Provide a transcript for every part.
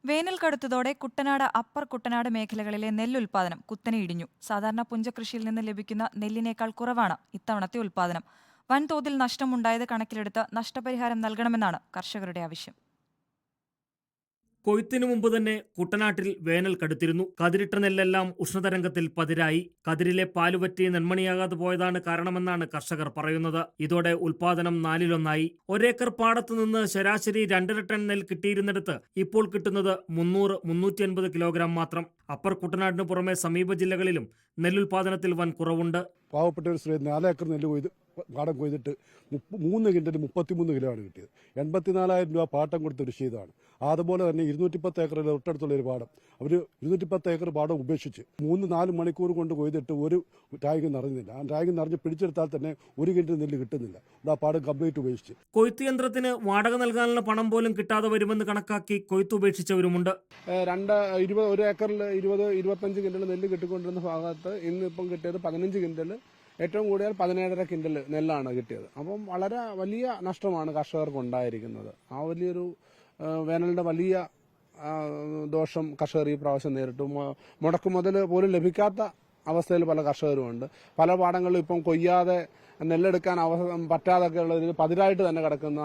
വേനൽ കടുത്തതോടെ കുട്ടനാട് അപ്പർ കുട്ടനാട് മേഖലകളിലെ നെല്ലുൽപാദനം കുത്തനെ ഇടിഞ്ഞു. സാധാരണ പുഞ്ചകൃഷിയിൽ നിന്ന് ലഭിക്കുന്ന നെല്ലിനേക്കാൾ കുറവാണ് ഇത്തവണത്തെ ഉൽപാദനം. വൻതോതിൽ നഷ്ടമുണ്ടായത് കണക്കിലെടുത്ത് നഷ്ടപരിഹാരം നൽകണമെന്നാണ് കർഷകരുടെ ആവശ്യം. കൊയ്ത്തിനു മുമ്പ് തന്നെ കുട്ടനാട്ടിൽ വേനൽ കടുത്തിരുന്നു. കതിരിട്ട നെല്ലെല്ലാം ഉഷ്ണതരംഗത്തിൽ പതിരായി. കതിരിലെ പാലുപറ്റി നെന്മണിയാകാതെ പോയതാണ് കാരണമെന്നാണ് കർഷകർ പറയുന്നത്. ഇതോടെ ഉൽപാദനം 4-1 ഒരേക്കർ പാടത്തു നിന്ന് ശരാശരി 2.5 ടൺ നെൽ കിട്ടിയിരുന്നിടത്ത് ഇപ്പോൾ കിട്ടുന്നത് 300-350 കിലോഗ്രാം മാത്രം. അപ്പർ കുട്ടനാടിന് പുറമെ സമീപ ജില്ലകളിലും നെല്ലുൽപാദനത്തിൽ വൻ കുറവുണ്ട്. പാവപ്പെട്ട ഒരു സ്ത്രീ 4 ഏക്കർ നെല്ല് പാടം കൊയ്തിട്ട് 3 കിൻഡലിന് 33 കിലോ ആണ് കിട്ടിയത്. 84,000 രൂപ പാട്ടം കൊടുത്ത് കൃഷി ചെയ്തതാണ്. അതുപോലെ തന്നെ 210 ഏക്കറിൽ തൊട്ടടുത്തുള്ള ഒരു പാടം അവർ 210 ഏക്കർ പാടം ഉപേക്ഷിച്ച് 3-4 മണിക്കൂർ കൊണ്ട് കൊയ്തിട്ട് ഒരു ടാങ്ക് നിറഞ്ഞില്ല. ആ ടാങ്ക് നിറഞ്ഞ് പിടിച്ചെടുത്താൽ തന്നെ 1 കിൻഡൽ നെല്ല് കിട്ടുന്നില്ല. ആ പാടം കംപ്ലീറ്റ് ഉപേക്ഷിച്ച് കൊയ്ത്ത് യന്ത്രത്തിന് വാടക നൽകാനുള്ള പണം പോലും കിട്ടാതെ വരുമെന്ന് കണക്കാക്കി കൊയ്ത്ത് ഉപേക്ഷിച്ചവരുമുണ്ട്. 1 ഏക്കറിൽ 20-25 കിൻഡൽ നെല്ല് കിട്ടിക്കൊണ്ടിരുന്ന ഭാഗത്ത് ഇന്നിപ്പം കിട്ടിയത് 15 കിൻഡൽ, ഏറ്റവും കൂടിയാൽ 17.5 കിൻഡൽ നെല്ലാണ് കിട്ടിയത്. അപ്പം വളരെ വലിയ നഷ്ടമാണ് കർഷകർക്ക് ഉണ്ടായിരിക്കുന്നത്. ആ വലിയൊരു വേനലിന്റെ വലിയ ദോഷം കർഷകർ ഈ പ്രാവശ്യം നേരിട്ടു. മുടക്കുമുതൽ പോലും ലഭിക്കാത്ത അവസ്ഥയിൽ പല കർഷകരുമുണ്ട്. പല പാടങ്ങളിലും ഇപ്പം കൊയ്യാതെ നെല്ലെടുക്കാൻ പറ്റാതൊക്കെ ഉള്ള ഒരു പതിരായിട്ട് തന്നെ കിടക്കുന്ന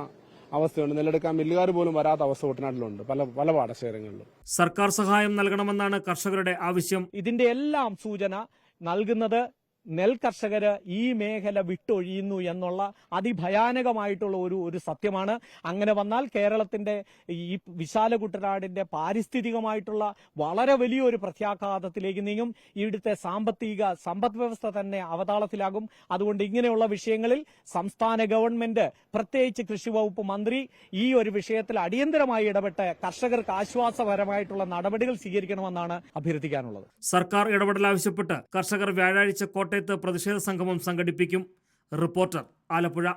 അവസ്ഥയുണ്ട്. നെല്ലെടുക്കാൻ മില്ലുകാർ പോലും വരാത്ത അവസ്ഥ കുട്ടനാട്ടിലുണ്ട് പല പാടശേഖരങ്ങളിലും. സർക്കാർ സഹായം നൽകണമെന്നാണ് കർഷകരുടെ ആവശ്യം. ഇതിന്റെ എല്ലാം സൂചന നൽകുന്നത് നെൽ കർഷകര് ഈ മേഖല വിട്ടൊഴിയുന്നു എന്നുള്ള അതിഭയാനകമായിട്ടുള്ള ഒരു സത്യമാണ്. അങ്ങനെ വന്നാൽ കേരളത്തിന്റെ ഈ വിശാല കുട്ടനാടിന്റെ പാരിസ്ഥിതികമായിട്ടുള്ള വളരെ വലിയൊരു പ്രത്യാഘാതത്തിലേക്ക് നീങ്ങും. ഇവിടുത്തെ സമ്പദ് വ്യവസ്ഥ തന്നെ അവതാളത്തിലാകും. അതുകൊണ്ട് ഇങ്ങനെയുള്ള വിഷയങ്ങളിൽ സംസ്ഥാന ഗവൺമെന്റ്, പ്രത്യേകിച്ച് കൃഷി വകുപ്പ് മന്ത്രി ഈ ഒരു വിഷയത്തിൽ അടിയന്തരമായി ഇടപെട്ട് കർഷകർക്ക് ആശ്വാസപരമായിട്ടുള്ള നടപടികൾ സ്വീകരിക്കണമെന്നാണ് അഭ്യർത്ഥിക്കാനുള്ളത്. സർക്കാർ ഇടപെടൽ ആവശ്യപ്പെട്ട് കർഷകർ വ്യാഴാഴ്ച കോട്ടയത്ത് പ്രതിഷേധ സംഗമം സംഘടിപ്പിക്കും. റിപ്പോർട്ടർ, ആലപ്പുഴ.